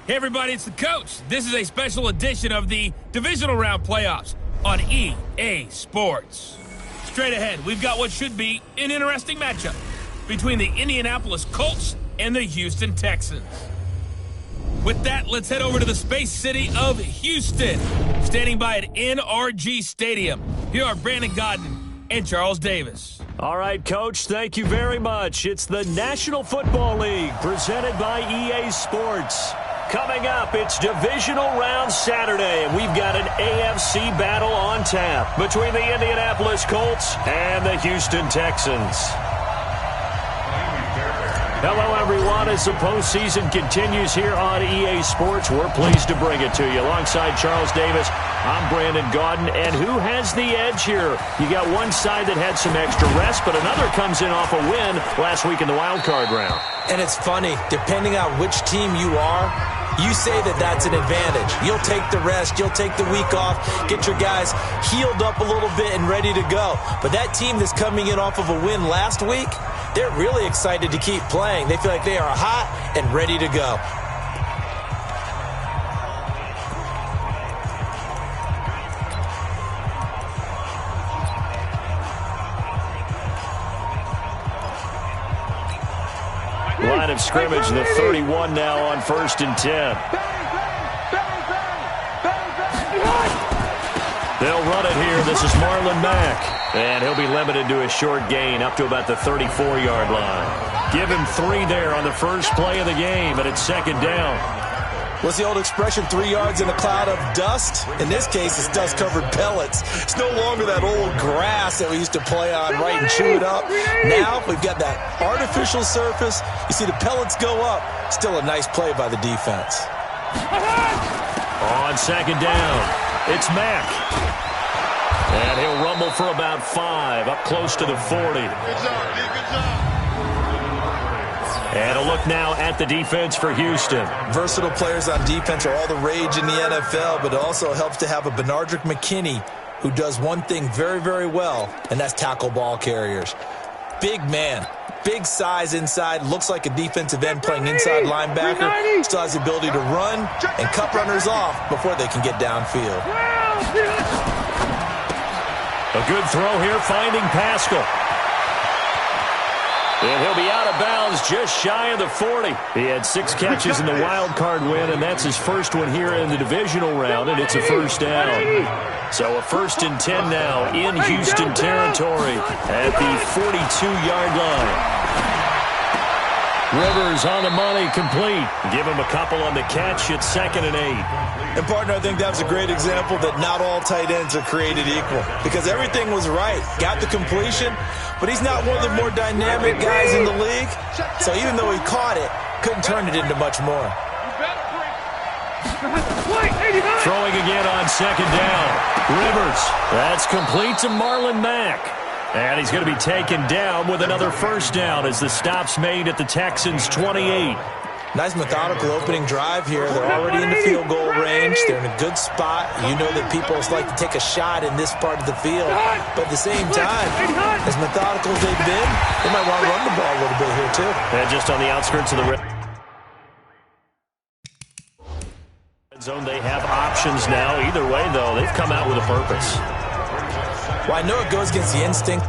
Hey everybody, it's the coach. This is a special edition of the Divisional Round Playoffs on EA Sports. Straight ahead, we've got what should be an interesting matchup between the Indianapolis Colts and the Houston Texans. With that, let's head over to the space city of Houston. Standing by at NRG Stadium, here are Brandon Godden and Charles Davis. All right, Coach, thank you very much. It's the National Football League presented by EA Sports. Coming up, it's Divisional Round Saturday, and we've got an AFC battle on tap between the Indianapolis Colts and the Houston Texans. Hello, everyone. As the postseason continues here on EA Sports, we're pleased to bring it to you. Alongside Charles Davis, I'm Brandon Godden. And who has the edge here? You got one side that had some extra rest, but another comes in off a win last week in the wild card round. And it's funny, depending on which team you are, you say that that's an advantage. You'll take the rest. You'll take the week off. Get your guys healed up a little bit and ready to go. But that team that's coming in off of a win last week, they're really excited to keep playing. They feel like they are hot and ready to go. Line of scrimmage, the 31 now on 1st and 10. They'll run it here. This is Marlon Mack. And he'll be limited to a short gain up to about the 34-yard line. Give him 3 there on the first play of the game, and it's 2nd down. What's the old expression, 3 yards in a cloud of dust? In this case, it's dust-covered pellets. It's no longer that old grass that we used to play on, right, and chew it up. Now we've got that artificial surface. You see the pellets go up. Still a nice play by the defense. On 2nd down, it's Mack. And he'll rumble for about 5, up close to the 40. Good job, D. Good job. And a look now at the defense for Houston. Versatile players on defense are all the rage in the NFL, but it also helps to have a Benardrick McKinney who does one thing very, very well, and that's tackle ball carriers. Big man, big size inside, looks like a defensive end playing inside linebacker, still has the ability to run and cut runners off before they can get downfield. A good throw here, finding Pascal. And he'll be out of bounds just shy of the 40. He had 6 catches in the wild card win, and that's his first one here in the divisional round, and it's a 1st down. So a 1st and 10 now in Houston territory at the 42-yard line. Rivers on the money, complete. Give him a couple on the catch. It's 2nd and 8. And, partner, I think that was a great example that not all tight ends are created equal because everything was right. Got the completion, but he's not one of the more dynamic guys in the league. So even though he caught it, couldn't turn it into much more. Throwing again on 2nd down. Rivers. That's complete to Marlon Mack. And he's going to be taken down with another 1st down as the stop's made at the Texans' 28. Nice methodical opening drive here. They're already in the field goal range. They're in a good spot. You know that people like to take a shot in this part of the field. But at the same time, as methodical as they've been, they might want to run the ball a little bit here too. And just on the outskirts of the red zone, they have options now. Either way, though, they've come out with a purpose. Well, I know it goes against the instinct.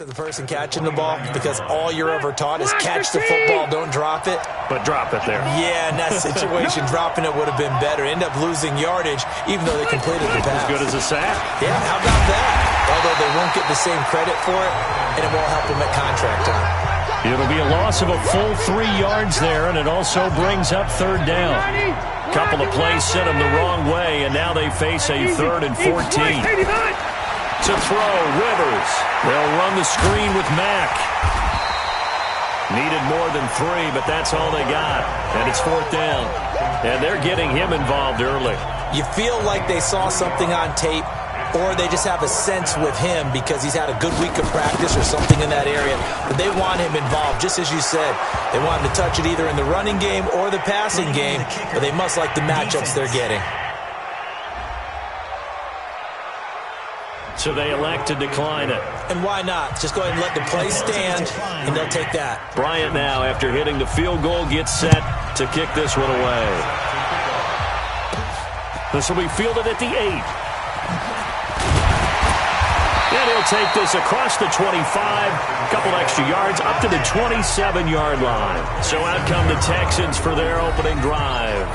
to the person catching the ball because all you're ever taught is catch the football, don't drop it. But drop it there. Yeah, in that situation, dropping it would have been better. End up losing yardage, even though they completed the pass. As good as a sack. Yeah, how about that? Although they won't get the same credit for it, and it won't help them at contract time. It'll be a loss of a full 3 yards there, and it also brings up third down. Couple of plays sent them the wrong way, and now they face a 3rd and 14. To throw, Rivers. They'll run the screen with Mack. Needed more than 3, but that's all they got. And it's 4th down. And they're getting him involved early. You feel like they saw something on tape, or they just have a sense with him because he's had a good week of practice or something in that area. But they want him involved, just as you said. They want him to touch it either in the running game or the passing game, but they must like the matchups they're getting. So they elect to decline it. And why not? Just go ahead and let the play stand, and they'll take that. Bryant now, after hitting the field goal, gets set to kick this one away. This will be fielded at the 8. And he'll take this across the 25, a couple extra yards, up to the 27-yard line. So out come the Texans for their opening drive.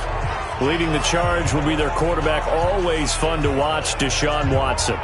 Leading the charge will be their quarterback, always fun to watch, Deshaun Watson.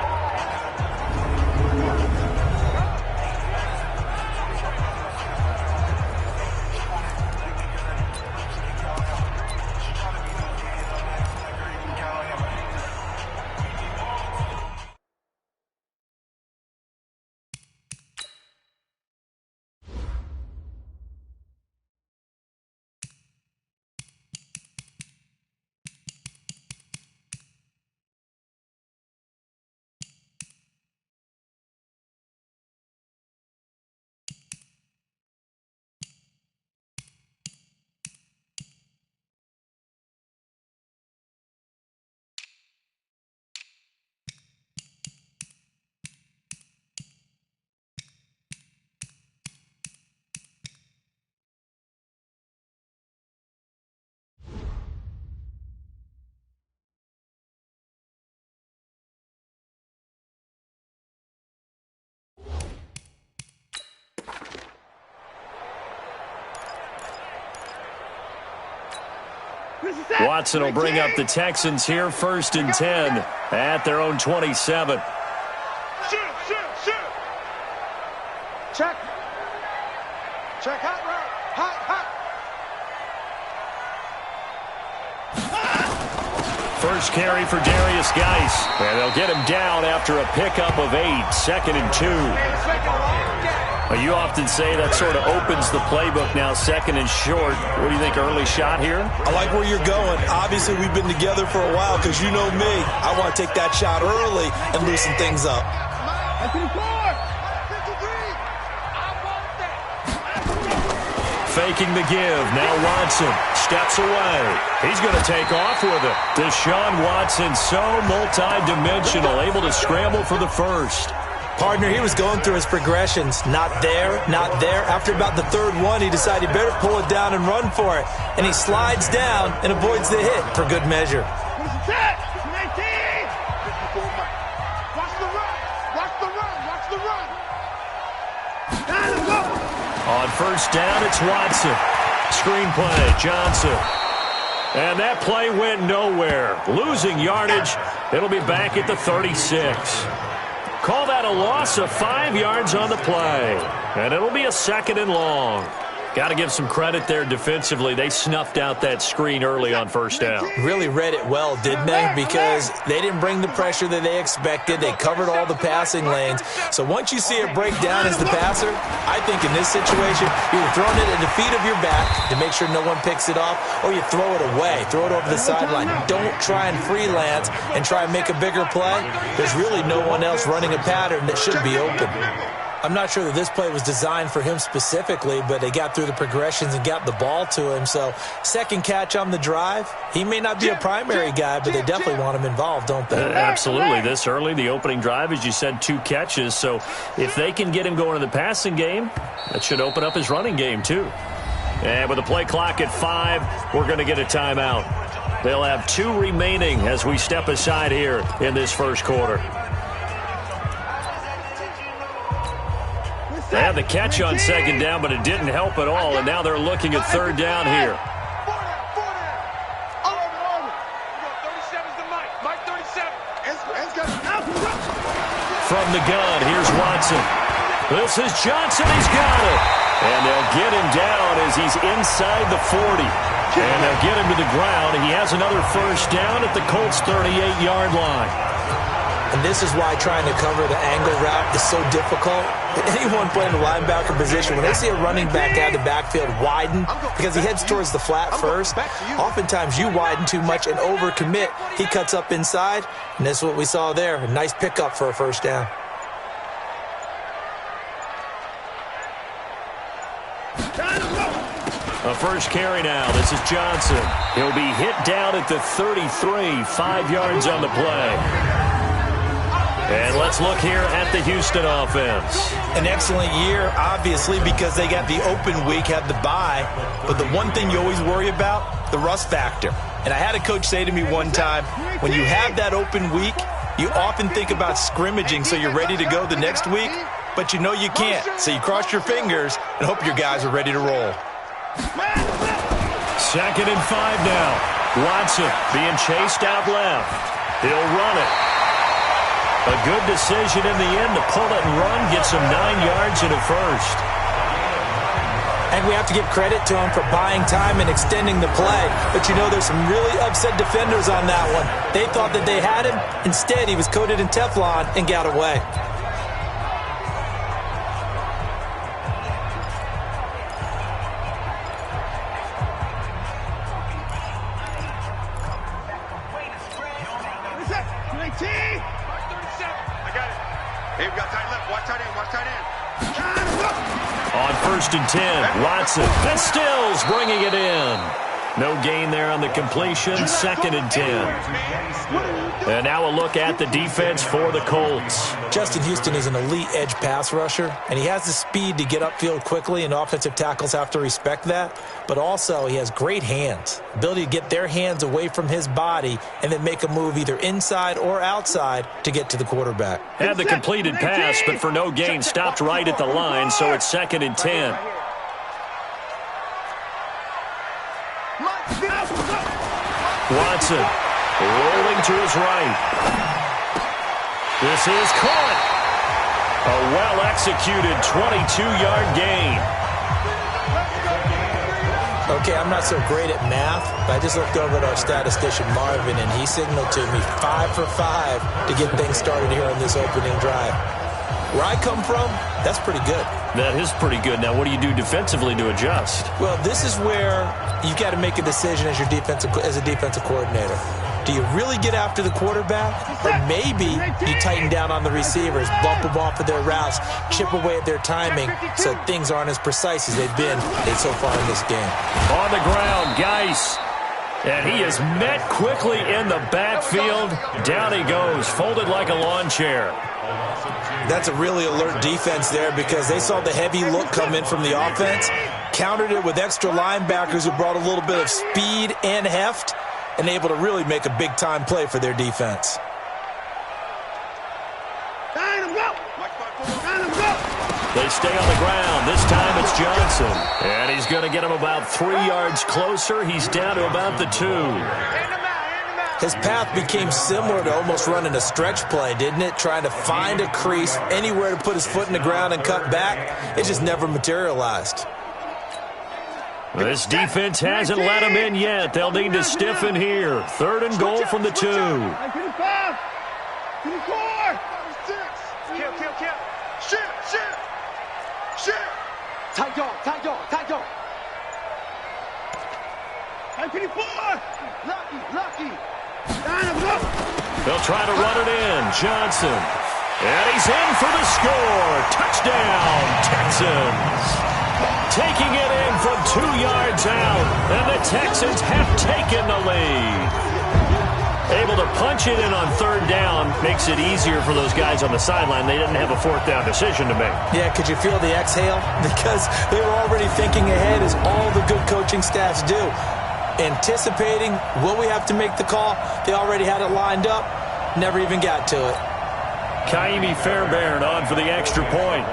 Watson will bring up the Texans here, 1st and 10 at their own 27. Shoot. Check. Hot route. Hot. First carry for Darius Geis. And they'll get him down after a pickup of 8, 2nd and 2. You often say that sort of opens the playbook now, 2nd and short. What do you think, early shot here? I like where you're going. Obviously, we've been together for a while because you know me. I want to take that shot early and loosen things up. Faking the give. Now Watson steps away. He's going to take off with it. Deshaun Watson, so multi-dimensional, able to scramble for the first. Partner, he was going through his progressions. Not there. After about the 3rd one, he decided he better pull it down and run for it. And he slides down and avoids the hit for good measure. Watch the run. Let's go. On 1st down, it's Watson. Screenplay, Johnson. And that play went nowhere. Losing yardage. It'll be back at the 36. Call that a loss of 5 yards on the play. And it'll be a 2nd and long. Got to give some credit there defensively. They snuffed out that screen early on 1st down. Really read it well, didn't they? Because they didn't bring the pressure that they expected. They covered all the passing lanes. So once you see it break down as the passer, I think in this situation, you're throwing it at the feet of your back to make sure no one picks it off, or you throw it away, throw it over the sideline. Don't try and freelance and try and make a bigger play. There's really no one else running a pattern that should be open. I'm not sure that this play was designed for him specifically, but they got through the progressions and got the ball to him. So 2nd catch on the drive. He may not be a primary guy, but they definitely want him involved, don't they? Absolutely. This early, the opening drive, as you said, 2 catches. So if they can get him going in the passing game, that should open up his running game too. And with the play clock at 5, we're going to get a timeout. They'll have 2 remaining as we step aside here in this 1st quarter. They had the catch on second down, but it didn't help at all, and now they're looking at third down here. From the gun, here's Watson. This is Johnson. He's got it. And they'll get him down as he's inside the 40. And they'll get him to the ground. He has another first down at the Colts' 38-yard line. And this is why trying to cover the angle route is so difficult. Anyone playing the linebacker position, when they see a running back out of the backfield widen, because he heads towards the flat first, oftentimes you widen too much and overcommit. He cuts up inside, and this is what we saw there. A nice pickup for a first down. A first carry now. This is Johnson. He'll be hit down at the 33, 5 yards on the play. And let's look here at the Houston offense. An excellent year, obviously, because they got the open week, had the bye. But the one thing you always worry about, the rust factor. And I had a coach say to me one time, when you have that open week, you often think about scrimmaging so you're ready to go the next week, but you know you can't. So you cross your fingers and hope your guys are ready to roll. 2nd and 5 now. Watson being chased out left. He'll run it. A good decision in the end to pull it and run, gets him 9 yards and a first. And we have to give credit to him for buying time and extending the play. But you know, there's some really upset defenders on that one. They thought that they had him. Instead, he was coated in Teflon and got away. On 1st and 10, Watson. And Stills bringing it in. No gain there on the completion. 2nd and 10. And now a look at the defense for the Colts. Justin Houston is an elite edge pass rusher, and he has the speed to get upfield quickly, and offensive tackles have to respect that. But also, he has great hands, ability to get their hands away from his body and then make a move either inside or outside to get to the quarterback. Had the completed pass, but for no gain, stopped right at the line, so it's 2nd and 10. Watson rolling to his right. This is caught. A well-executed 22-yard gain. Okay, I'm not so great at math, but I just looked over at our statistician, Marvin, and he signaled to me 5 for 5 to get things started here on this opening drive. Where I come from, that's pretty good. That is pretty good. Now, what do you do defensively to adjust? Well, this is where you got to make a decision as a defensive coordinator. Do you really get after the quarterback? Or maybe you tighten down on the receivers, bump them off of their routes, chip away at their timing so things aren't as precise as they've been so far in this game. On the ground, Geis. And he is met quickly in the backfield. Down he goes, folded like a lawn chair. That's a really alert defense there because they saw the heavy look come in from the offense, countered it with extra linebackers who brought a little bit of speed and heft, and able to really make a big-time play for their defense. They stay on the ground. This time it's Johnson. And he's going to get him about 3 yards closer. He's down to about the 2. His path became similar to almost running a stretch play, didn't it? Trying to find a crease, anywhere to put his foot in the ground and cut back. It just never materialized. This defense hasn't let him in yet. They'll need to stiffen here. 3rd and goal from the 2. Tight dog. Lucky. They'll try to run it in. Johnson. And he's in for the score. Touchdown, Texans. Taking it in from 2 yards out. And the Texans have taken the lead. Able to punch it in on 3rd down makes it easier for those guys on the sideline. They didn't have a 4th down decision to make. Yeah, could you feel the exhale? Because they were already thinking ahead, as all the good coaching staffs do. Anticipating, will we have to make the call? They already had it lined up. Never even got to it. Kaimi Fairbairn on for the extra point.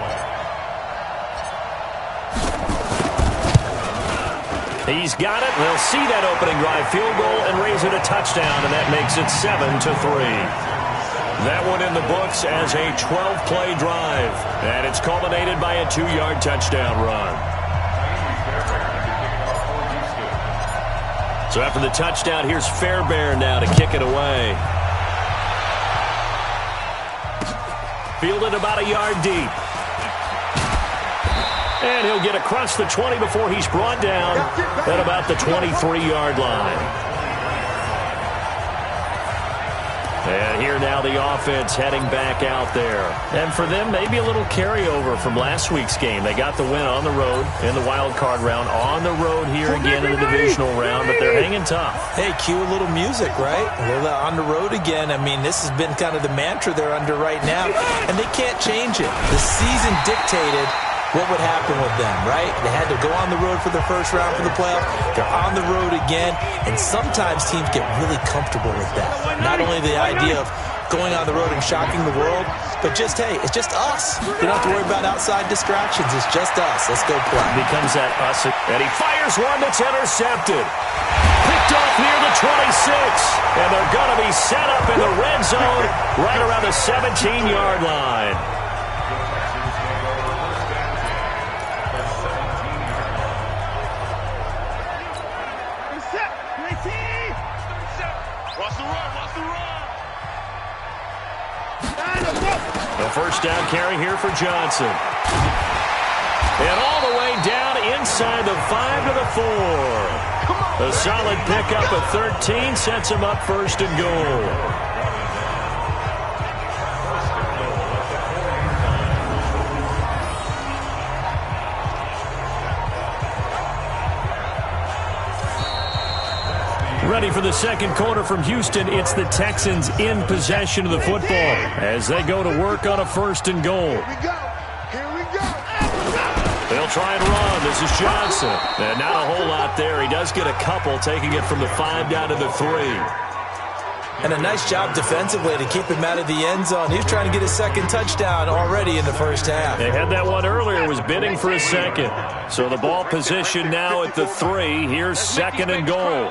He's got it. They'll see that opening drive field goal and raise it a touchdown, and that makes it 7-3. That one in the books as a 12-play drive, and it's culminated by a 2-yard touchdown run. So after the touchdown, here's Fairbairn now to kick it away. Fielded about a yard deep. And he'll get across the 20 before he's brought down at about the 23-yard line. And here now the offense heading back out there. And for them, maybe a little carryover from last week's game. They got the win on the road in the wild card round, on the road here again in the divisional round, but they're hanging tough. Hey, cue a little music, right? A little on the road again. I mean, this has been kind of the mantra they're under right now, and they can't change it. The season dictated what would happen with them, right? They had to go on the road for the first round for the playoff. They're on the road again, and sometimes teams get really comfortable with that. Not only the idea of going on the road and shocking the world, but just, hey, it's just us. You don't have to worry about outside distractions. It's just us. Let's go play. Becomes that us, and he fires one that's intercepted. Picked off near the 26, and they're going to be set up in the red zone right around the 17-yard line. The first down carry here for Johnson. And all the way down inside the 5 to the 4. A solid pickup of 13 sets him up first and goal. Ready for the second quarter from Houston. It's the Texans in possession of the football as they go to work on a first and goal. Here we go. They'll try and run. This is Johnson. And not a whole lot there. He does get a couple, taking it from the 5 down to the 3. And a nice job defensively to keep him out of the end zone. He was trying to get his second touchdown already in the first half. They had that one earlier, was bidding for a second. So the ball position now at the 3. Here's second and goal.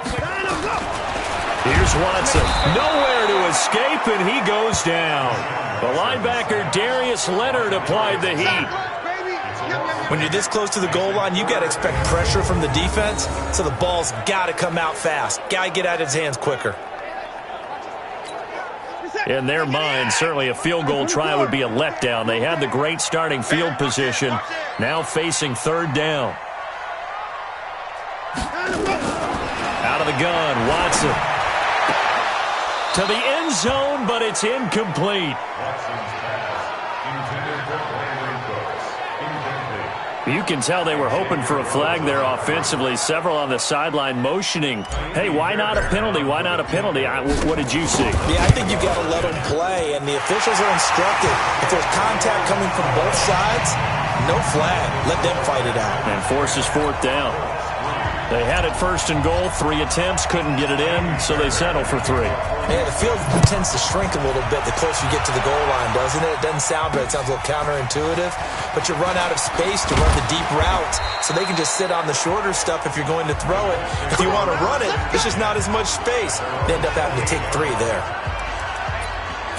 Here's Watson. Nowhere to escape, and he goes down. The linebacker, Darius Leonard, applied the heat. When you're this close to the goal line, you got to expect pressure from the defense, so the ball's got to come out fast. Got to get out of his hands quicker. In their mind, certainly a field goal try would be a letdown. They had the great starting field position, now facing third down. Out of the gun, Watson. To the end zone, but it's incomplete. You can tell they were hoping for a flag there offensively. Several on the sideline motioning, hey, why not a penalty? Why not a penalty? What did you see? Yeah, I think you've got to let them play, and the officials are instructed. If there's contact coming from both sides, no flag. Let them fight it out. And forces fourth down. They had it first and goal, 3 attempts, couldn't get it in, so they settle for 3. Yeah, the field tends to shrink a little bit the closer you get to the goal line, doesn't it? It doesn't sound right. It sounds a little counterintuitive. But you run out of space to run the deep route, so they can just sit on the shorter stuff if you're going to throw it. If you want to run it, there's just not as much space. They end up having to take 3 there.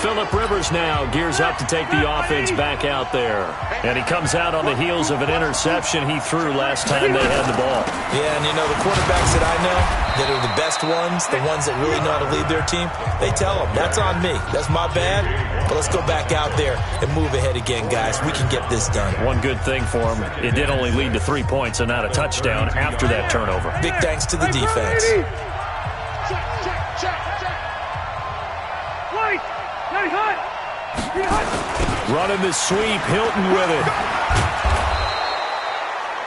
Phillip Rivers now gears up to take the offense back out there. And he comes out on the heels of an interception he threw last time they had the ball. Yeah, and you know, the quarterbacks that I know that are the best ones, the ones that really know how to lead their team, they tell them, that's on me. That's my bad. But let's go back out there and move ahead again, guys. We can get this done. One good thing for him, it did only lead to 3 points and not a touchdown after that turnover. Big thanks to the defense. Running the sweep, Hilton with it.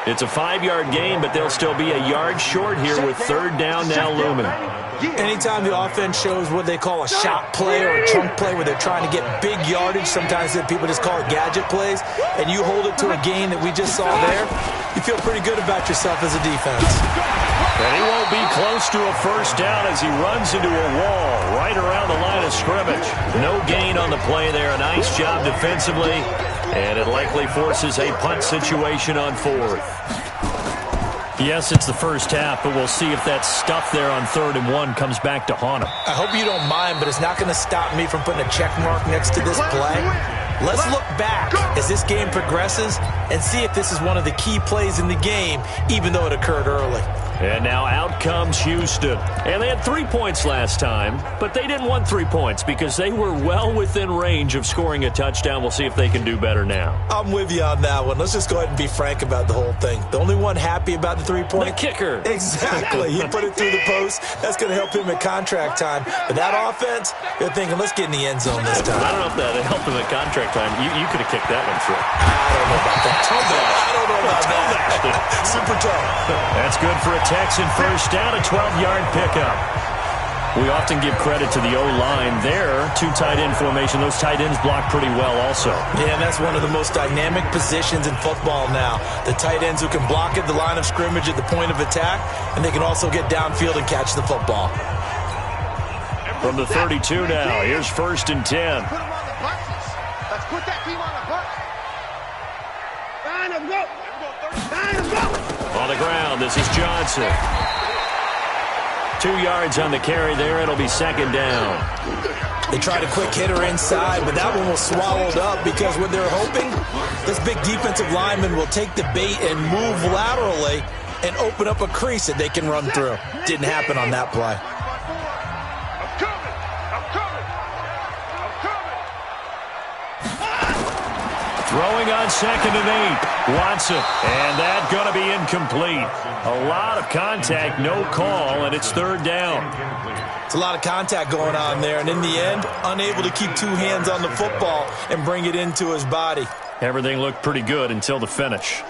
It's a 5-yard gain, but they'll still be a yard short here with third down now looming. Anytime the offense shows what they call a shot play or a chunk play where they're trying to get big yardage, sometimes people just call it gadget plays, and you hold it to a gain that we just saw there, you feel pretty good about yourself as a defense. And he won't be close to a first down as he runs into a wall right around the line of scrimmage. No gain on the play there. A nice job defensively, and it likely forces a punt situation on fourth. Yes, it's the first half, but we'll see if that stuff there on 3rd and 1 comes back to haunt him. I hope you don't mind, but it's not going to stop me from putting a check mark next to this play. Let's look back as this game progresses and see if this is one of the key plays in the game, even though it occurred early. And now out comes Houston. And they had 3 points last time, but they didn't want 3 points because they were well within range of scoring a touchdown. We'll see if they can do better now. I'm with you on that one. Let's just go ahead and be frank about the whole thing. The only one happy about the 3-point? The kicker. Exactly. He put it through the post. That's going to help him at contract time. But that offense, they're thinking, let's get in the end zone this time. I don't know if that helped him at contract time. You could have kicked that one through. I don't know about that. I don't know about that. Super toe. That's good for a Texan first down, a 12-yard pickup. We often give credit to the O-line there. 2 tight end formation. Those tight ends block pretty well also. Yeah, that's one of the most dynamic positions in football now. The tight ends who can block at the line of scrimmage at the point of attack, and they can also get downfield and catch the football. From the 32 now, here's 1st and 10. Put them on the buses. Let's put that team on the bus. Nine, go. Nine, go. On the ground, this is Johnson. 2 yards on the carry there. It'll be 2nd down. They tried a quick hitter inside, but that one was swallowed up because what they're hoping, this big defensive lineman will take the bait and move laterally and open up a crease that they can run through. Didn't happen on that play. Throwing on 2nd and 8. Watson. And that going to be incomplete. A lot of contact, no call, and it's 3rd down. It's a lot of contact going on there, and in the end, unable to keep 2 hands on the football and bring it into his body. Everything looked pretty good until the finish.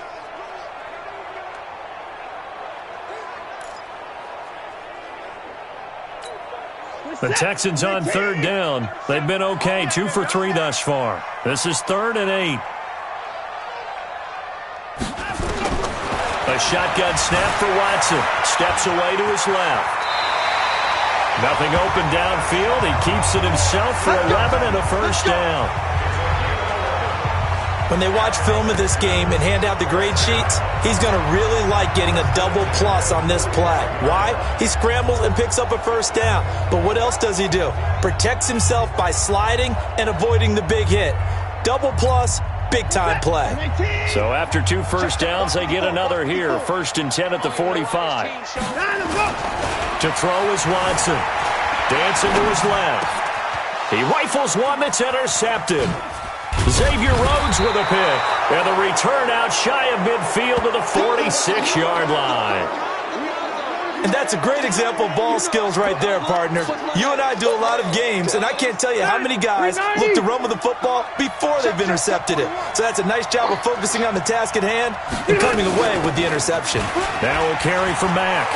The Texans on 3rd down. They've been okay, 2 for 3 thus far. This is 3rd and 8. A shotgun snap for Watson. Steps away to his left. Nothing open downfield. He keeps it himself for 11 and a 1st down. When they watch film of this game and hand out the grade sheets, he's going to really like getting a double plus on this play. Why? He scrambles and picks up a 1st down. But what else does he do? Protects himself by sliding and avoiding the big hit. Double plus, big-time play. So after 2 first downs, they get another here. 1st and 10 at the 45. To throw is Watson. Dancing to his left. He rifles one that's intercepted. Xavier Rhodes with a pick. And the return out shy of midfield to the 46-yard line. And that's a great example of ball skills right there, partner. You and I do a lot of games, and I can't tell you how many guys look to run with the football before they've intercepted it. So that's a nice job of focusing on the task at hand and coming away with the interception. Now we'll carry from Mack.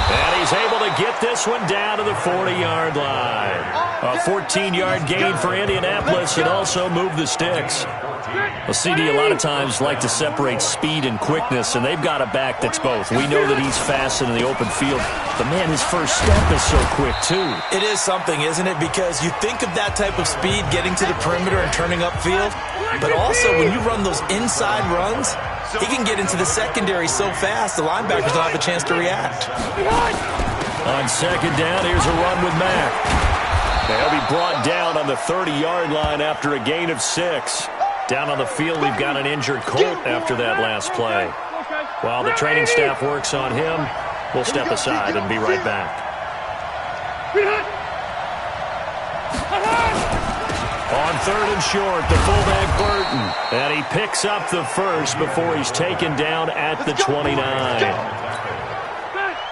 And he's able to get this one down to the 40-yard line. A 14-yard gain for Indianapolis and also move the sticks. Well, CD a lot of times like to separate speed and quickness, and they've got a back that's both. We know that he's fast in the open field, but, man, his first step is so quick, too. It is something, isn't it? Because you think of that type of speed getting to the perimeter and turning upfield, but also when you run those inside runs, he can get into the secondary so fast the linebackers don't have a chance to react. On 2nd down, here's a run with Mack. They'll be brought down on the 30-yard line after a gain of 6. Down on the field, we've got an injured Colt after that last play. While the training staff works on him, we'll step aside and be right back. On 3rd and short, the fullback Burton. And he picks up the first before he's taken down at the 29.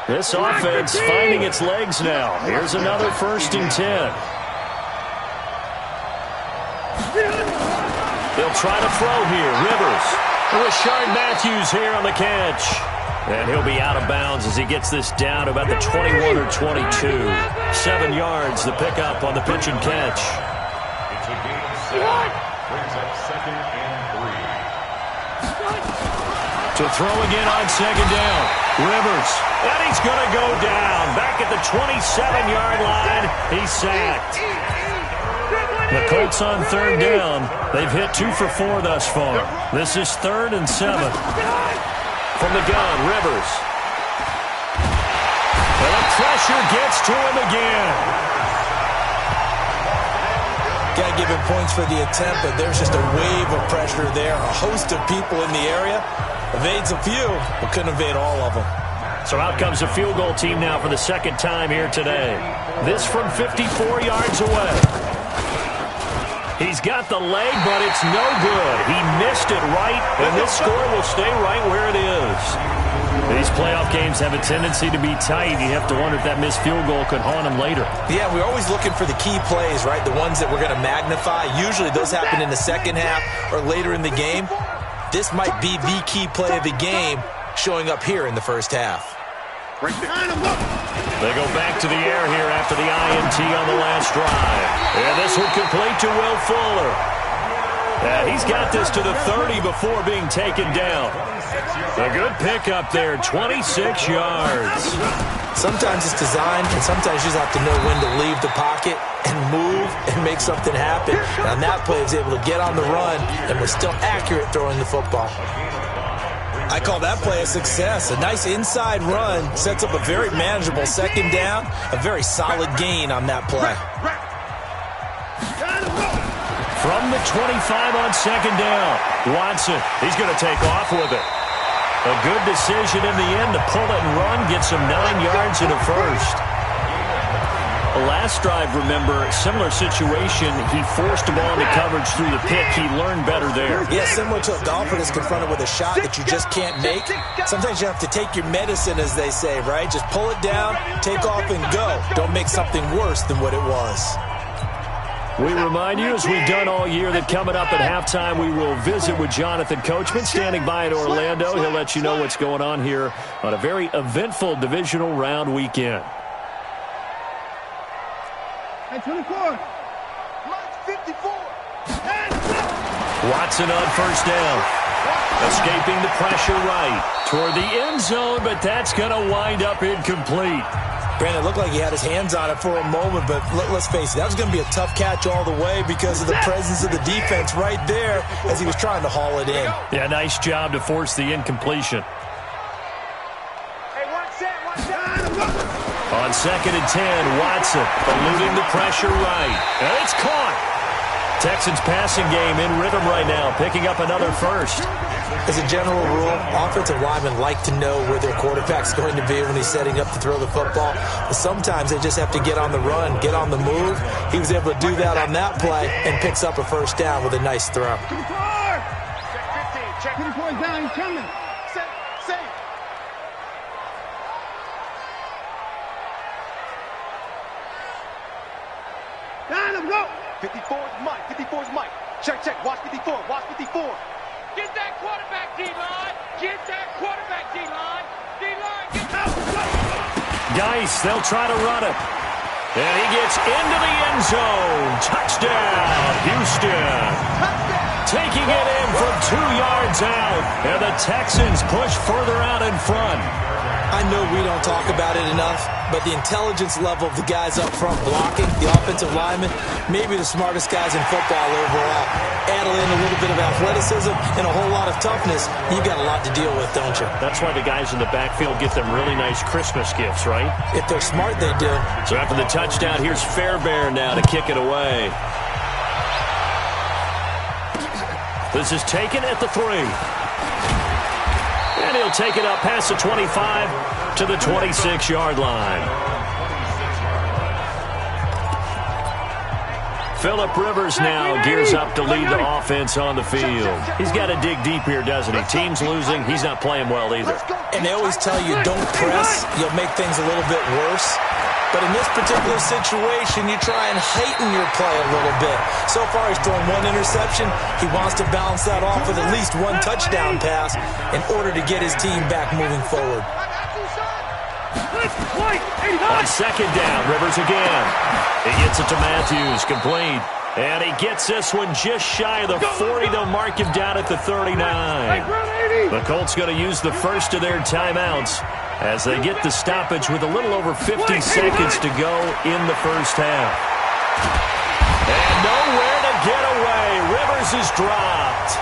This offense finding its legs now. Here's another 1st and 10. They'll try to throw here. Rivers. Rashard Matthews here on the catch. And he'll be out of bounds as he gets this down to about the 21 or 22. 7 yards, the pickup on the pitch and catch. Brings up 2nd and 3. To throw again on 2nd down. Rivers. And he's going to go down. Back at the 27-yard line. He's sacked. The Colts on 3rd down. They've hit 2 for 4 thus far. This is 3rd and 7. From the gun, Rivers. And the pressure gets to him again. Got to give him points for the attempt, but there's just a wave of pressure there. A host of people in the area. Evades a few, but couldn't evade all of them. So out comes a field goal team now for the second time here today. This from 54 yards away. He's got the leg, but it's no good. He missed it right, and this score will stay right where it is. These playoff games have a tendency to be tight. You have to wonder if that missed field goal could haunt him later. Yeah, we're always looking for the key plays, right? The ones that we're going to magnify. Usually those happen in the second half or later in the game. This might be the key play of the game showing up here in the first half. They go back to the air here after the INT on the last drive. And this one complete to Will Fuller. And he's got this to the 30 before being taken down. A good pickup there, 26 yards. Sometimes it's designed, and sometimes you just have to know when to leave the pocket and move and make something happen. And on that play, he was able to get on the run and was still accurate throwing the football. I call that play a success. A nice inside run sets up a very manageable second down, a very solid gain on that play. From the 25 on second down, Watson, he's going to take off with it. A good decision in the end to pull it and run, gets him 9 yards and a first. Last drive, remember, similar situation. He forced the ball into coverage through the pick. He learned better there. Yeah, similar to a golfer that's confronted with a shot that you just can't make. Sometimes you have to take your medicine, as they say, right? Just pull it down, take off, and go. Don't make something worse than what it was. We remind you, as we've done all year, that coming up at halftime, we will visit with Jonathan Coachman, standing by in Orlando. He'll let you know what's going on here on a very eventful divisional round weekend. 24. 54. Watson on first down. Escaping the pressure right toward the end zone, but that's going to wind up incomplete. Brandon, it looked like he had his hands on it for a moment, but let's face it, that was going to be a tough catch all the way because of the presence of the defense right there as he was trying to haul it in. Yeah, nice job to force the incompletion. Hey, one set. On second and 10, Watson eluding the pressure right. And it's caught. Texans passing game in rhythm right now, picking up another first. As a general rule, offensive linemen like to know where their quarterback's going to be when he's setting up to throw the football. But sometimes they just have to get on the run, get on the move. He was able to do that on that play and picks up a first down with a nice throw. Check 15. Check 24 down. He's coming. Set. Safe. Down him, go. 54's Mike. 54's Mike. Check. Watch 54. Watch 54. Get that quarterback, D-line. Get that quarterback, D-line. D-line, get out. Geis, they'll try to run it. And he gets into the end zone. Touchdown, Houston. Taking it in from 2 yards out. And the Texans push further out in front. I know we don't talk about it enough, but the intelligence level of the guys up front blocking, the offensive linemen, maybe the smartest guys in football overall. Add in a little bit of athleticism and a whole lot of toughness, you've got a lot to deal with, don't you? That's why the guys in the backfield get them really nice Christmas gifts, right? If they're smart, they do. So after the touchdown, here's Fairbairn now to kick it away. This is taken at the 3. And he'll take it up past the 25 to the 26-yard line. Phillip Rivers now gears up to lead the offense on the field. He's got to dig deep here, doesn't he? Team's losing. He's not playing well either. And they always tell you, don't press. You'll make things a little bit worse. But in this particular situation, you try and heighten your play a little bit. So far, he's thrown 1 interception. He wants to balance that off with at least 1 touchdown pass in order to get his team back moving forward. On second down, Rivers again. He gets it to Matthews, complete. And he gets this one just shy of the 40. They'll mark him down at the 39. The Colts going to use the first of their timeouts as they get the stoppage with a little over 50 seconds to go in the first half. And nowhere to get away. Rivers is dropped.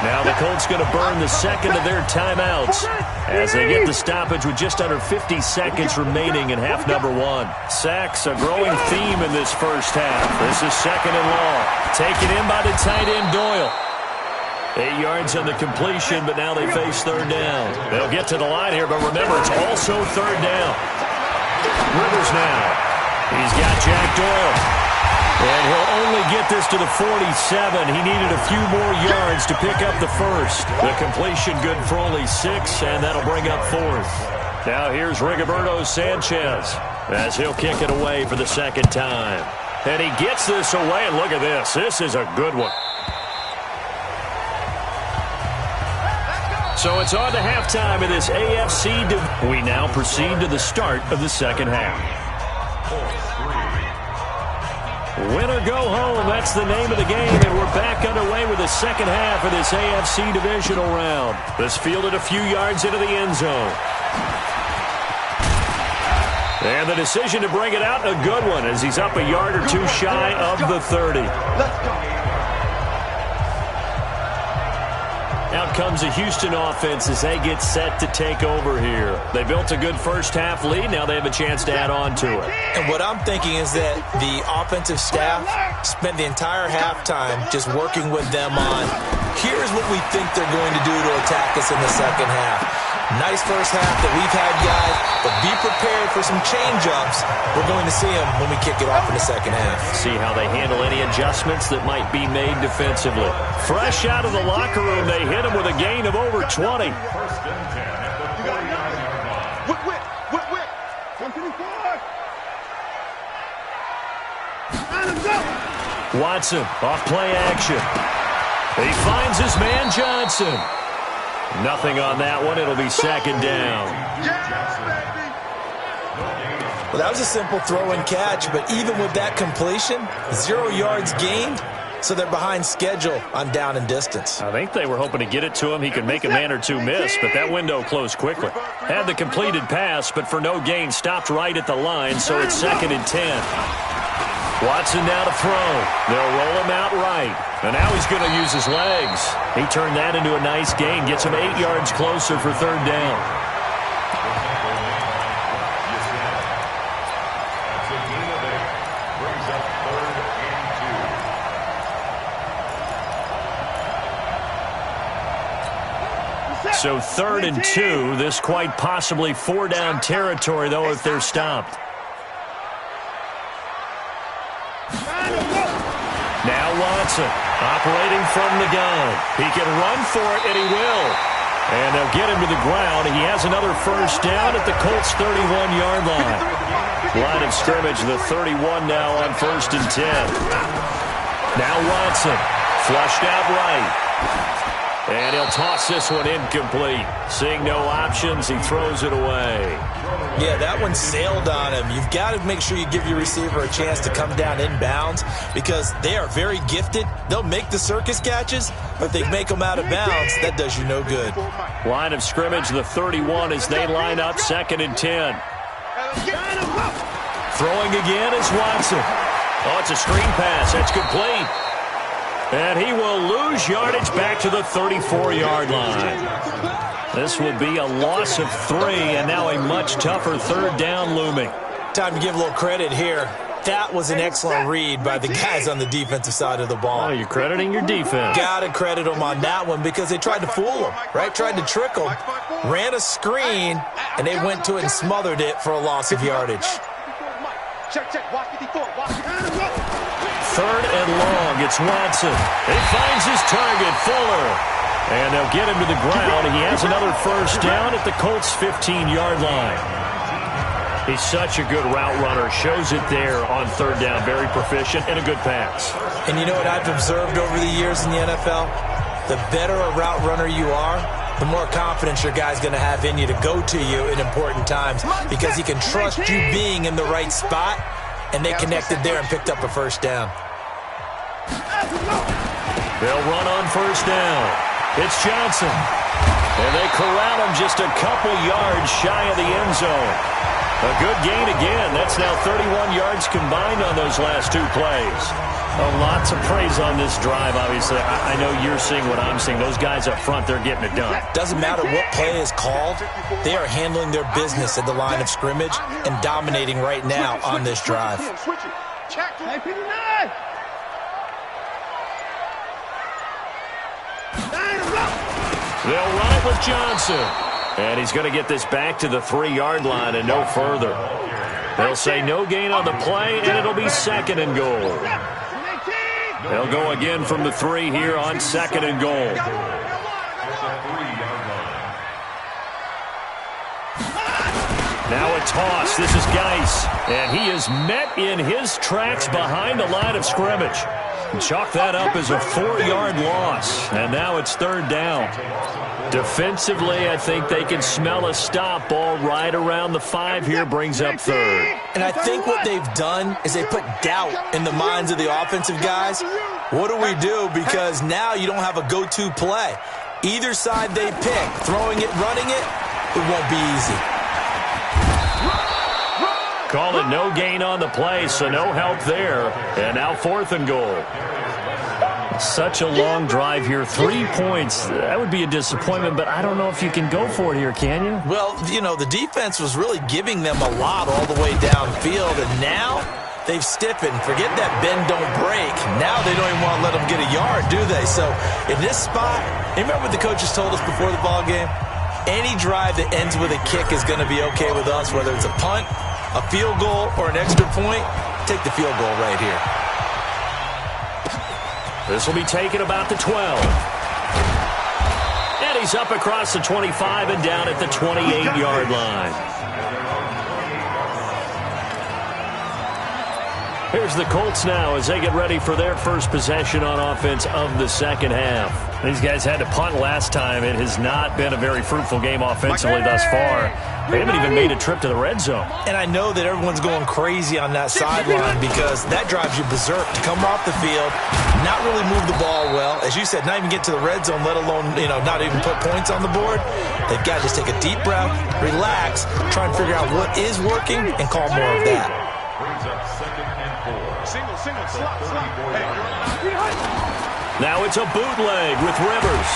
Now the Colts going to burn the second of their timeouts as they get the stoppage with just under 50 seconds remaining in half number one. Sacks, a growing theme in this first half. This is second and long. Taken in by the tight end Doyle. 8 yards on the completion, but now they face third down. They'll get to the line here, but remember, it's also third down. Rivers now. He's got Jack Doyle. And he'll only get this to the 47. He needed a few more yards to pick up the first. The completion good for only 6, and that'll bring up fourth. Now here's Rigoberto Sanchez as he'll kick it away for the second time. And he gets this away, and look at this. This is a good one. So it's on to halftime in this AFC. We now proceed to the start of the second half. Win or go home, that's the name of the game, and we're back underway with the second half of this AFC divisional round. This fielded a few yards into the end zone. And the decision to bring it out, a good one, as he's up a yard or two shy of the 30. Let's go. Out comes the Houston offense as they get set to take over here. They built a good first half lead. Now they have a chance to add on to it. And what I'm thinking is that the offensive staff spent the entire halftime just working with them on, here's what we think they're going to do to attack us in the second half. Nice first half that we've had, guys, but be prepared for some change-ups. We're going to see them when we kick it off in the second half. See how they handle any adjustments that might be made defensively. Fresh out of the locker room, they hit him with a gain of over 20. First and 10 at the 40-yard line. Whip. 124. Watson, off play action. He finds his man Johnson. Nothing on that one. It'll be second down. Well, that was a simple throw and catch, but even with that completion, 0 yards gained, so they're behind schedule on down and distance. I think they were hoping to get it to him. He could make a man or two miss, but that window closed quickly. Had the completed pass, but for no gain, stopped right at the line, so it's second and 10. Watson now to throw. They'll roll him out right. And now he's going to use his legs. He turned that into a nice gain. Gets him 8 yards closer for third down. So third and 2. This quite possibly 4-down territory, though, if they're stopped. Now Watson, operating from the gun. He can run for it, and he will. And they'll get him to the ground. He has another first down at the Colts' 31-yard line. Line of scrimmage, the 31 now on first and 10. Now Watson, flushed out right. And he'll toss this one incomplete. Seeing no options, he throws it away. Yeah, that one sailed on him. You've got to make sure you give your receiver a chance to come down inbounds because they are very gifted. They'll make the circus catches, but if they make them out of bounds, that does you no good. Line of scrimmage, the 31 as they line up second and 10. Throwing again is Watson. Oh, it's a screen pass. That's complete. And he will lose yardage back to the 34-yard line. This will be a loss of 3, and now a much tougher third down looming. Time to give a little credit here. That was an excellent read by the guys on the defensive side of the ball. Oh, you're crediting your defense. Got to credit them on that one because they tried to fool them, right? Tried to trick them, ran a screen, and they went to it and smothered it for a loss of yardage. Check. Watch 54. Third and long, it's Watson. He finds his target, Fuller. And they'll get him to the ground. He has another first down at the Colts' 15-yard line. He's such a good route runner. Shows it there on third down. Very proficient and a good pass. And you know what I've observed over the years in the NFL? The better a route runner you are, the more confidence your guy's going to have in you to go to you in important times because he can trust you being in the right spot. And they connected there and picked up a first down. They'll run on first down. It's Johnson. And they corral him just a couple yards shy of the end zone. A good gain again. That's now 31 yards combined on those last 2 plays. Oh, lots of praise on this drive, obviously. I know you're seeing what I'm seeing. Those guys up front, they're getting it done. Doesn't matter what play is called. They are handling their business at the line of scrimmage and dominating right now on this drive. They'll run it with Johnson. And he's going to get this back to the 3-yard line and no further. They'll say no gain on the play, and it'll be 2nd and goal. They'll go again from the 3 here on 2nd and goal. Now a toss. This is Geis. And he is met in his tracks behind the line of scrimmage. Chalk that up as a 4-yard loss. And now it's 3rd down. Defensively, I think they can smell a stop. Ball right around the 5 here, brings up 3rd. And I think what they've done is they put doubt in the minds of the offensive guys. What do we do? Because now you don't have a go-to play. Either side they pick, throwing it, running it, it won't be easy. Call it no gain on the play, so no help there. And now 4th and goal. Such a long drive here. 3 points. That would be a disappointment, but I don't know if you can go for it here, can you? Well, you know, the defense was really giving them a lot all the way downfield, and now they've stiffened. Forget that bend, don't break. Now they don't even want to let them get a yard, do they? So in this spot, you remember what the coaches told us before the ball game? Any drive that ends with a kick is going to be okay with us, whether it's a punt, a field goal, or an extra point. Take the field goal right here. This will be taken about the 12. And he's up across the 25 and down at the 28-yard line. Here's the Colts now as they get ready for their first possession on offense of the 2nd half. These guys had to punt last time. It has not been a very fruitful game offensively thus far. They haven't even made a trip to the red zone. And I know that everyone's going crazy on that sideline because that drives you berserk to come off the field, not really move the ball well. As you said, not even get to the red zone, let alone, not even put points on the board. They've got to just take a deep breath, relax, try and figure out what is working, and call more of that. Now it's a bootleg with Rivers.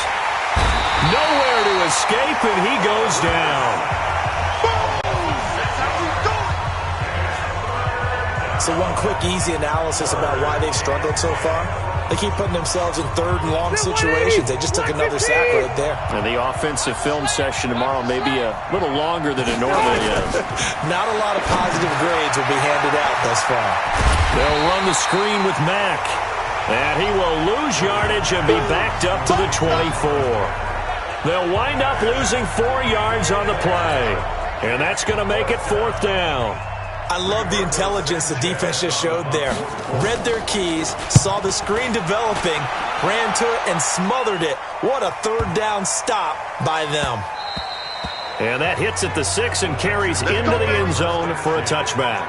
Nowhere to escape, and he goes down. So one quick, easy analysis about why they've struggled so far. They keep putting themselves in 3rd and long situations. They just took another sack right there. And the offensive film session tomorrow may be a little longer than it normally is. Not a lot of positive grades will be handed out thus far. They'll run the screen with Mack. And he will lose yardage and be backed up to the 24. They'll wind up losing 4 yards on the play. And that's going to make it 4th down. I love the intelligence the defense just showed there. Read their keys, saw the screen developing, ran to it, and smothered it. What a 3rd down stop by them. And that hits at the 6 and carries into the end zone for a touchback.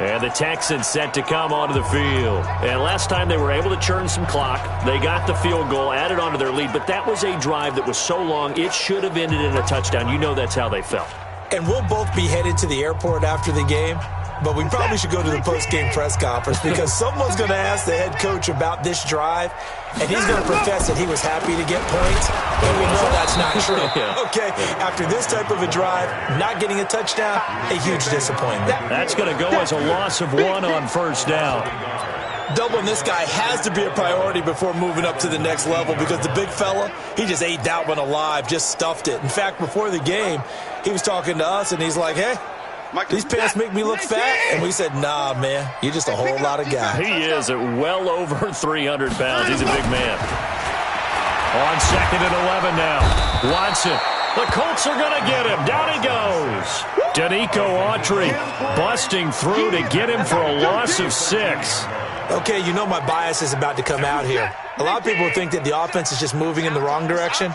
And the Texans set to come onto the field. And last time they were able to churn some clock. They got the field goal, added onto their lead, but that was a drive that was so long it should have ended in a touchdown. You know that's how they felt. And we'll both be headed to the airport after the game, but we probably should go to the post-game press conference because someone's going to ask the head coach about this drive, and he's going to profess that he was happy to get points, and we know that's not true. Okay, after this type of a drive, not getting a touchdown, a huge disappointment. That's going to go as a loss of 1 on 1st down. Doubling this guy has to be a priority before moving up to the next level because the big fella, he just ate that one alive, just stuffed it. In fact, before the game, he was talking to us, and he's like, hey, these pants make me look fat. And we said, nah, man, you're just a whole lot of guy. He is at well over 300 pounds. He's a big man. On 2nd and 11 now. Watson. The Colts are going to get him. Down he goes. Danico Autry busting through to get him for a loss of 6. Okay, you know my bias is about to come out here. A lot of people think that the offense is just moving in the wrong direction.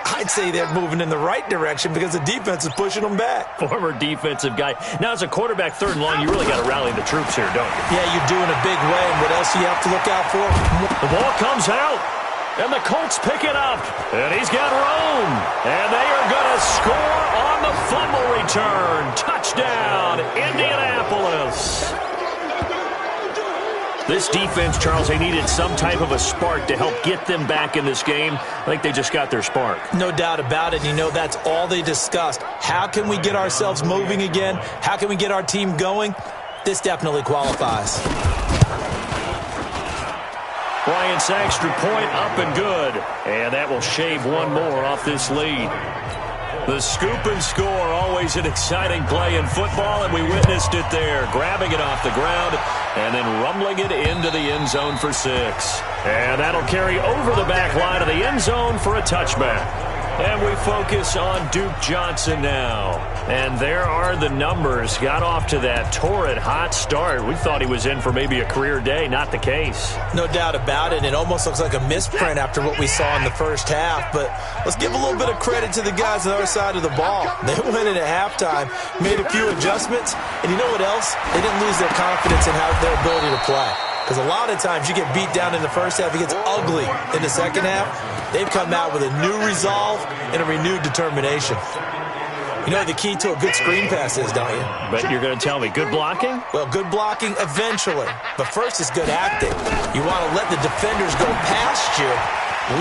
I'd say they're moving in the right direction because the defense is pushing them back. Former defensive guy. Now, as a quarterback 3rd and long, you really got to rally the troops here, don't you? Yeah, you're doing a big way, and what else do you have to look out for? The ball comes out, and the Colts pick it up. And he's got room, and they are going to the score on the fumble return. Touchdown, Indianapolis. This defense, Charles, they needed some type of a spark to help get them back in this game. I think they just got their spark. No doubt about it. You know, that's all they discussed. How can we get ourselves moving again? How can we get our team going? This definitely qualifies. Bryant's extra point up and good. And that will shave one more off this lead. The scoop and score, always an exciting play in football, and we witnessed it there. Grabbing it off the ground and then rumbling it into the end zone for 6. And that'll carry over the back line of the end zone for a touchback. And we focus on Duke Johnson now. And there are the numbers. Got off to that torrid hot start. We thought he was in for maybe a career day. Not the case. No doubt about it. It almost looks like a misprint after what we saw in the first half. But let's give a little bit of credit to the guys on the other side of the ball. They went in at halftime, made a few adjustments. And you know what else? They didn't lose their confidence in their ability to play. Because a lot of times you get beat down in the first half, it gets ugly in the second half. They've come out with a new resolve and a renewed determination. You know the key to a good screen pass is, don't you? Bet you're going to tell me. Good blocking? Well, good blocking eventually. But first is good acting. You want to let the defenders go past you,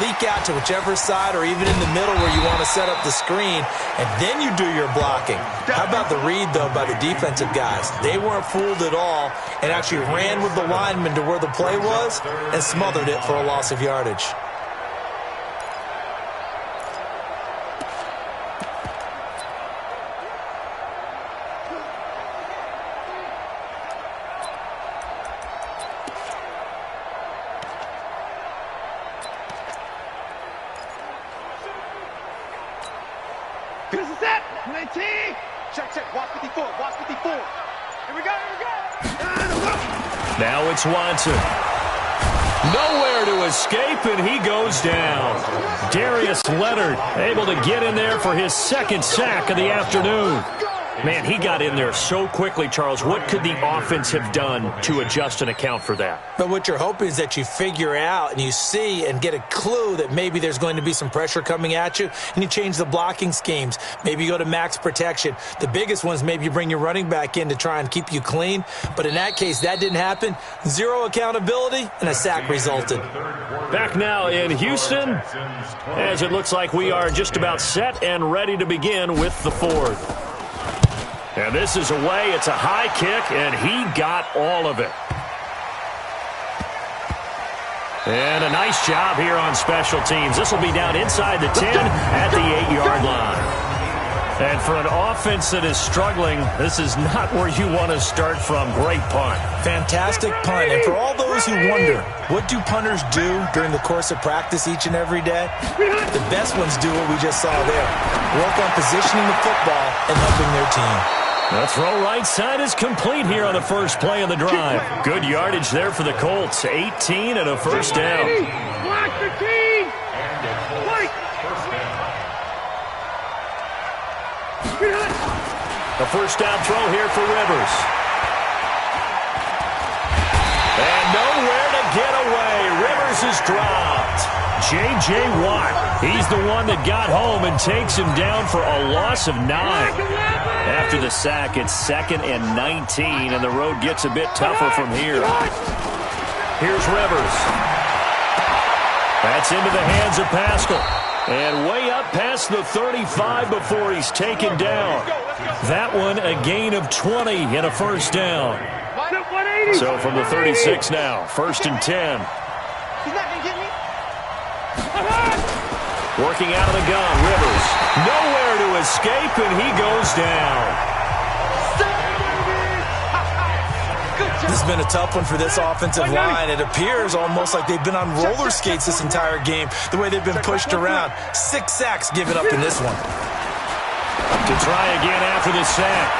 leak out to whichever side or even in the middle where you want to set up the screen, and then you do your blocking. How about the read, though, by the defensive guys? They weren't fooled at all and actually ran with the lineman to where the play was and smothered it for a loss of yardage. Check. Watch 54. Watch 54. Here we go. Now it's Watson. Nowhere to escape, and he goes down. Darius Leonard able to get in there for his second sack of the afternoon. Man, he got in there so quickly, Charles. What could the offense have done to adjust and account for that? But what you're hoping is that you figure out and you see and get a clue that maybe there's going to be some pressure coming at you, and you change the blocking schemes. Maybe you go to max protection. The biggest one is maybe you bring your running back in to try and keep you clean. But in that case, that didn't happen. Zero accountability, and a sack resulted. Back now in Houston, as it looks like we are just about set and ready to begin with the fourth. And this is away. It's a high kick, and he got all of it. And a nice job here on special teams. This will be down inside the 10 at the 8-yard line. And for an offense that is struggling, this is not where you want to start from. Great punt. Fantastic punt. And for all those who wonder, what do punters do during the course of practice each and every day? The best ones do what we just saw there. Work on positioning the football and helping their team. The throw right side is complete here on the first play of the drive. Good yardage there for the Colts. 18 and a first down. Block the team! The first down throw here for Rivers. And nowhere to get away. Rivers is dropped. J.J. Watt, he's the one that got home and takes him down for a loss of 9. After the sack, it's 2nd and 19, and the road gets a bit tougher from here. Here's Rivers. That's into the hands of Pascal. And way up past the 35 before he's taken down. That one a gain of 20 and a first down. So from the 36 now, 1st and 10. He's not going to get me. Working out of the gun, Rivers. Nowhere to escape, and he goes down. This has been a tough one for this offensive line. It appears almost like they've been on roller skates this entire game, the way they've been pushed around. 6 sacks given up in this one. To try again after the sack.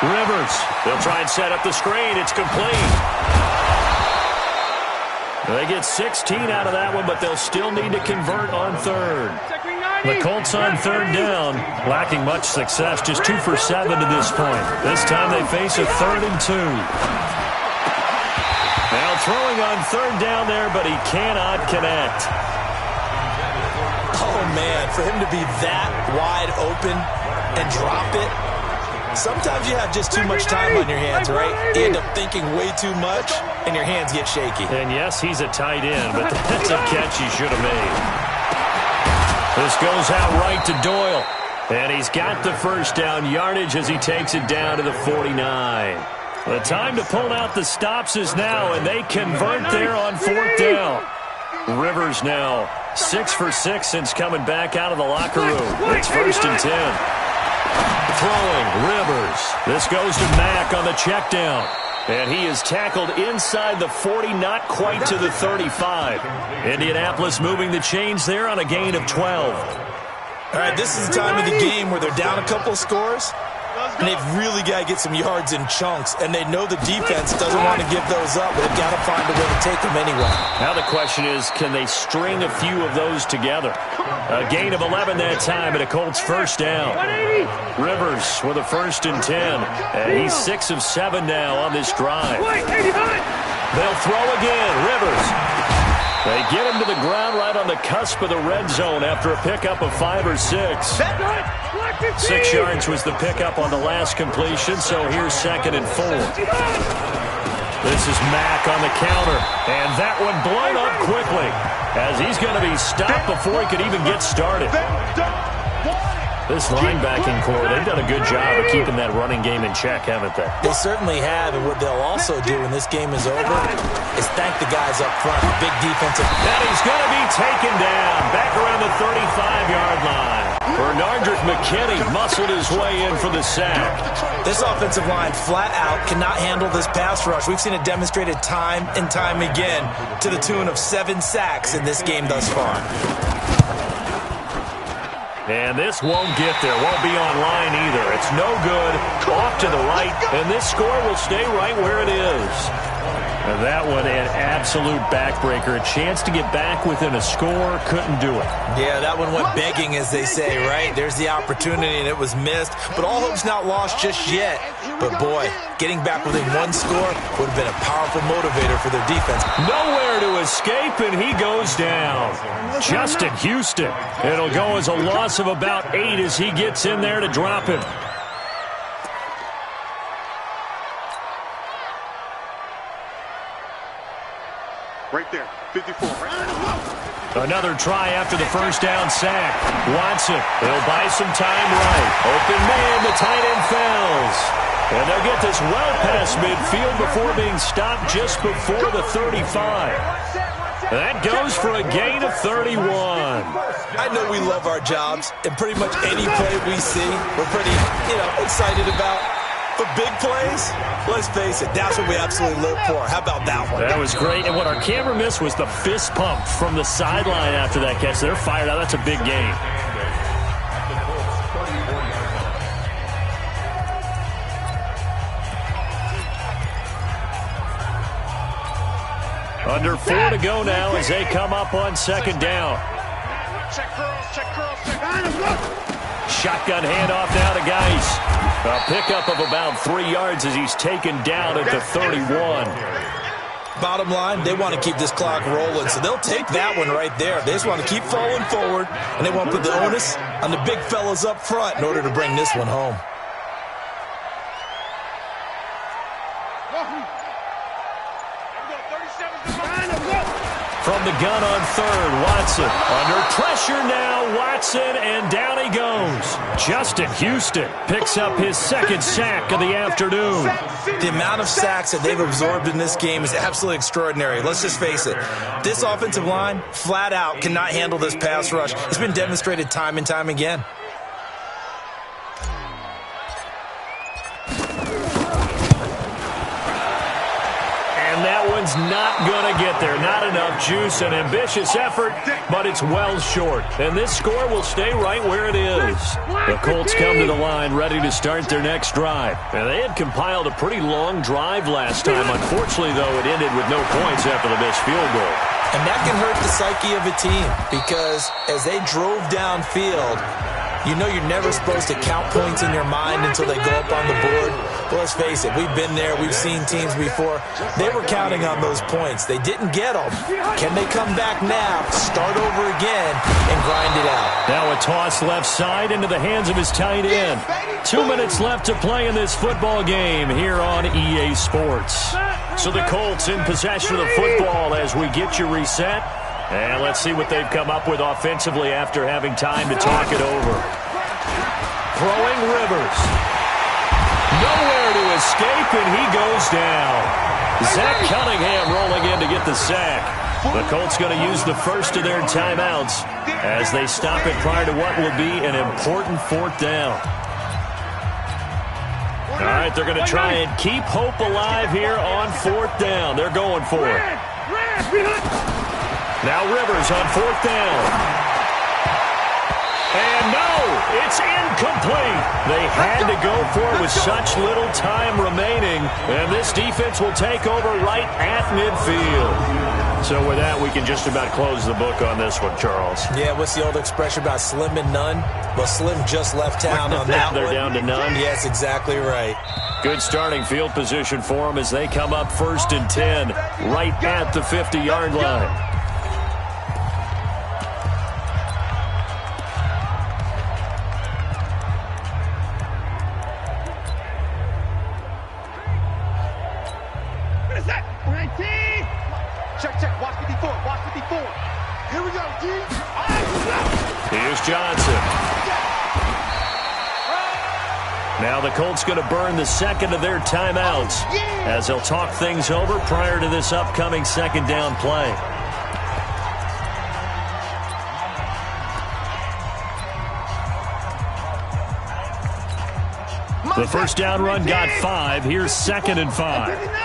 Rivers, they'll try and set up the screen. It's complete. They get 16 out of that one, but they'll still need to convert on 3rd. The Colts on 3rd down, lacking much success, just 2 for 7 to this point. This time they face a 3rd and 2. Now throwing on 3rd down there, but he cannot connect. Oh, Oh, man, for him to be that wide open and drop it. Sometimes you have just too much time on your hands, right? You end up thinking way too much, and your hands get shaky. And yes, he's a tight end, but that's a catch he should have made. This goes out right to Doyle. And he's got the first down yardage as he takes it down to the 49. The time to pull out the stops is now, and they convert there on 4th down. Rivers now 6 for 6 since coming back out of the locker room. It's 1st and 10. Throwing, Rivers. This goes to Mack on the check down. And he is tackled inside the 40, not quite to the 35. Indianapolis moving the chains there on a gain of 12. All right, this is the time of the game where they're down a couple of scores, and they've really got to get some yards in chunks, and they know the defense doesn't want to give those up, but they've got to find a way to take them anyway. Now the question is, can they string a few of those together? A gain of 11 that time, and a Colts first down. Rivers with a 1st and 10, and he's 6 of 7 now on this drive. They'll throw again, Rivers. They get him to the ground right on the cusp of the red zone after a pickup of 5 or 6. 6 yards was the pickup on the last completion, so here's 2nd and 4. This is Mack on the counter, and that one blown up quickly as he's going to be stopped before he could even get started. This linebacking core, they've done a good job of keeping that running game in check, haven't they? They certainly have, and what they'll also do when this game is over is thank the guys up front, the big defensive. And he's going to be taken down back around the 35-yard line. Bernardrick McKinney muscled his way in for the sack. This offensive line flat out cannot handle this pass rush. We've seen it demonstrated time and time again to the tune of 7 sacks in this game thus far. And this won't get there, won't be online either. It's no good, off to the right, and this score will stay right where it is. And that one, an absolute backbreaker. A chance to get back within a score, couldn't do it. Yeah, that one went begging, as they say, right? There's the opportunity, and it was missed. But all hope's not lost just yet. But, boy, getting back within 1 score would have been a powerful motivator for their defense. Nowhere to escape, and he goes down. Justin Houston. It'll go as a loss of about 8 as he gets in there to drop him. Right there, 54. Another try after the first down sack. Watson, he'll buy some time right. Open man, the tight end falls. And they'll get this well past midfield before being stopped just before the 35. That goes for a gain of 31. I know we love our jobs, and pretty much any play we see, we're pretty, excited about. But big plays, let's face it, that's what we absolutely live for. How about that one? That was great, and what our camera missed was the fist pump from the sideline after that catch. They're fired out. That's a big gain. Under 4 to go now as they come up on 2nd down. Check curls, check. Shotgun handoff now to Geis. A pickup of about 3 yards as he's taken down at the 31. Bottom line, they want to keep this clock rolling, so they'll take that one right there. They just want to keep falling forward, and they want to put the onus on the big fellas up front in order to bring this one home. From the gun on 3rd, Watson. Under pressure now, Watson, and down he goes. Justin Houston picks up his 2nd sack of the afternoon. The amount of sacks that they've absorbed in this game is absolutely extraordinary. Let's just face it. This offensive line, flat out, cannot handle this pass rush. It's been demonstrated time and time again. That one's not going to get there. Not enough juice. An ambitious effort, but it's well short. And this score will stay right where it is. The Colts come to the line ready to start their next drive. And they had compiled a pretty long drive last time. Unfortunately, though, it ended with no points after the missed field goal. And that can hurt the psyche of a team because as they drove downfield, You know you're never supposed to count points in your mind until they go up on the board. But let's face it, we've been there. We've seen teams before. They were counting on those points. They didn't get them. Can they come back now, start over again, and grind it out? Now a toss left side into the hands of his tight end. 2 minutes left to play in this football game here on EA Sports. So the Colts in possession of the football as we get you reset. And let's see what they've come up with offensively after having time to talk it over. Throwing Rivers. Nowhere to escape, and he goes down. Zach Cunningham rolling in to get the sack. The Colts going to use the first of their timeouts as they stop it prior to what will be an important 4th down. All right, they're going to try and keep hope alive here on 4th down. They're going for it. Now Rivers on 4th down. And no, it's incomplete. They had to go for it with such little time remaining. And this defense will take over right at midfield. So with that, we can just about close the book on this one, Charles. Yeah, what's the old expression about slim and none? Well, Slim just left town on that They're one. down to none? Yes, exactly right. Good starting field position for them as they come up 1st and 10 right at the 50-yard line. Check. Watch 54. Watch 54. Here we go, D. Here's Johnson. Now the Colts going to burn the second of their timeouts as they'll talk things over prior to this upcoming 2nd down play. The first down run got 5. Here's 2nd and 5.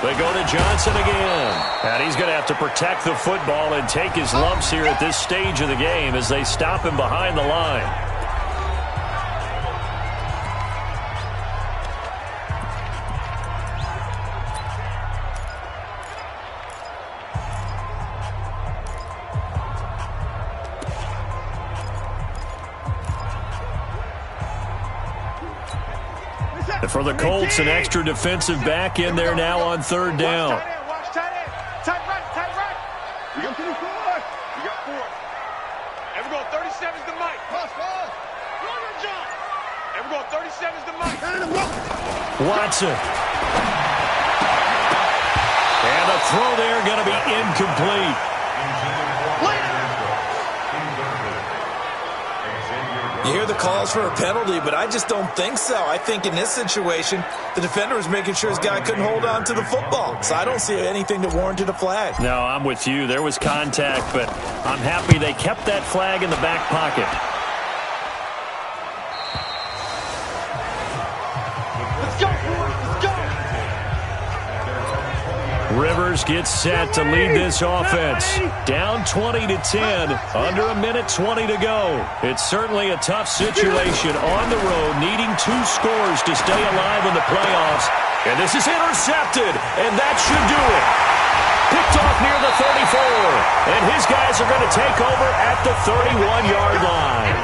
They go to Johnson again. And he's going to have to protect the football and take his lumps here at this stage of the game as they stop him behind the line. For the Colts, an extra defensive back in there now on 3rd down. Watch tight end. Tight right. We got 4. And we're going 37's the mic. And we're going 37's the mic. Watson. And a throw there going to be incomplete. You hear the calls for a penalty, but I just don't think so. I think in this situation, the defender was making sure his guy couldn't hold on to the football. So I don't see anything that warranted a flag. No, I'm with you. There was contact, but I'm happy they kept that flag in the back pocket. Let's go, boys. Let's go. Rivers gets set to lead this offense. Down 20-10, under a minute 20 to go. It's certainly a tough situation on the road, needing 2 scores to stay alive in the playoffs. And this is intercepted, and that should do it. Picked off near the 34, and his guys are going to take over at the 31-yard line.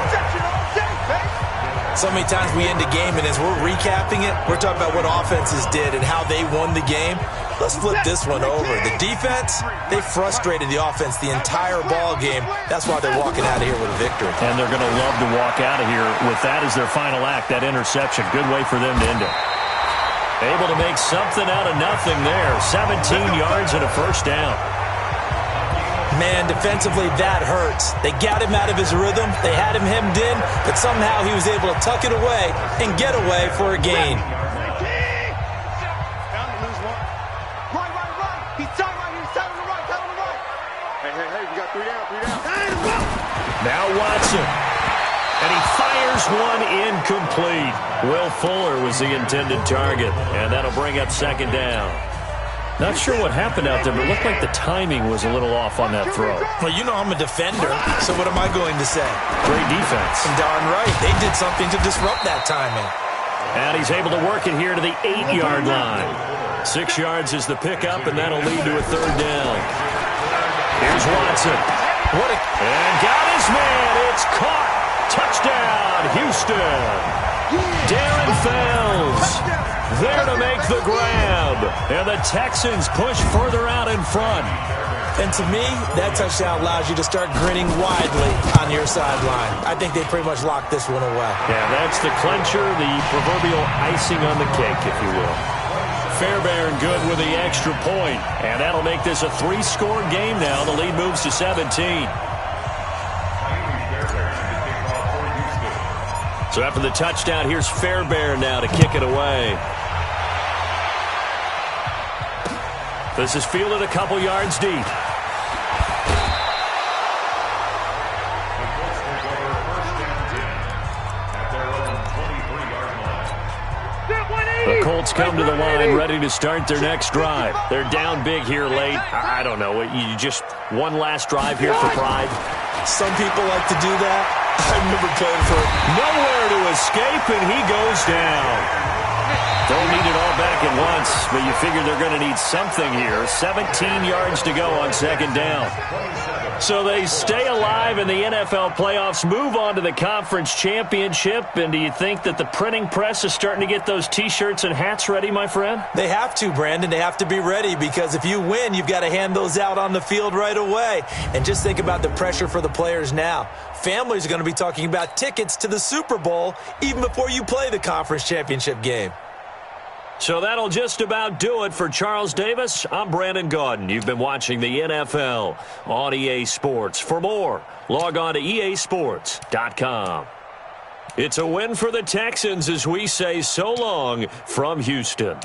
So many times we end a game, and as we're recapping it, we're talking about what offenses did and how they won the game. Let's flip this one over. The defense, they frustrated the offense the entire ball game. That's why they're walking out of here with a victory. And they're going to love to walk out of here with that as their final act, that interception. Good way for them to end it. Able to make something out of nothing there. 17 yards and a 1st down. Man, defensively, that hurts. They got him out of his rhythm. They had him hemmed in, but somehow he was able to tuck it away and get away for a gain. Now Watson. And he fires one incomplete. Will Fuller was the intended target, and that'll bring up 2nd down. Not sure what happened out there, but it looked like the timing was a little off on that throw. Well, you know I'm a defender, so what am I going to say? Great defense. Darn right. They did something to disrupt that timing. And he's able to work it here to the 8-yard line. 6 yards is the pickup, and that'll lead to a 3rd down. Here's Watson. And got his man. It's caught. Touchdown, Houston. Darren Fells there to make the grab. And the Texans push further out in front. And to me, that touchdown allows you to start grinning widely on your sideline. I think they pretty much locked this one away. Yeah, that's the clincher, the proverbial icing on the cake, if you will. Fairbairn good with the extra point. And that'll make this a 3-score game now. The lead moves to 17. So after the touchdown, here's Fairbairn now to kick it away. This is fielded a couple yards deep. The Colts come to the line ready to start their next drive. They're down big here late. I don't know. You just one last drive here for pride. Some people like to do that. I remember playing for nowhere to escape, and he goes down. Don't need it all back at once, but you figure they're going to need something here. 17 yards to go on second down. So they stay alive in the NFL playoffs, move on to the conference championship. And do you think that the printing press is starting to get those T-shirts and hats ready, my friend? They have to, Brandon. They have to be ready because if you win, you've got to hand those out on the field right away. And just think about the pressure for the players now. Families are going to be talking about tickets to the Super Bowl even before you play the conference championship game. So that'll just about do it for Charles Davis. I'm Brandon Gaudin. You've been watching the NFL on EA Sports. For more, log on to easports.com. It's a win for the Texans as we say so long from Houston.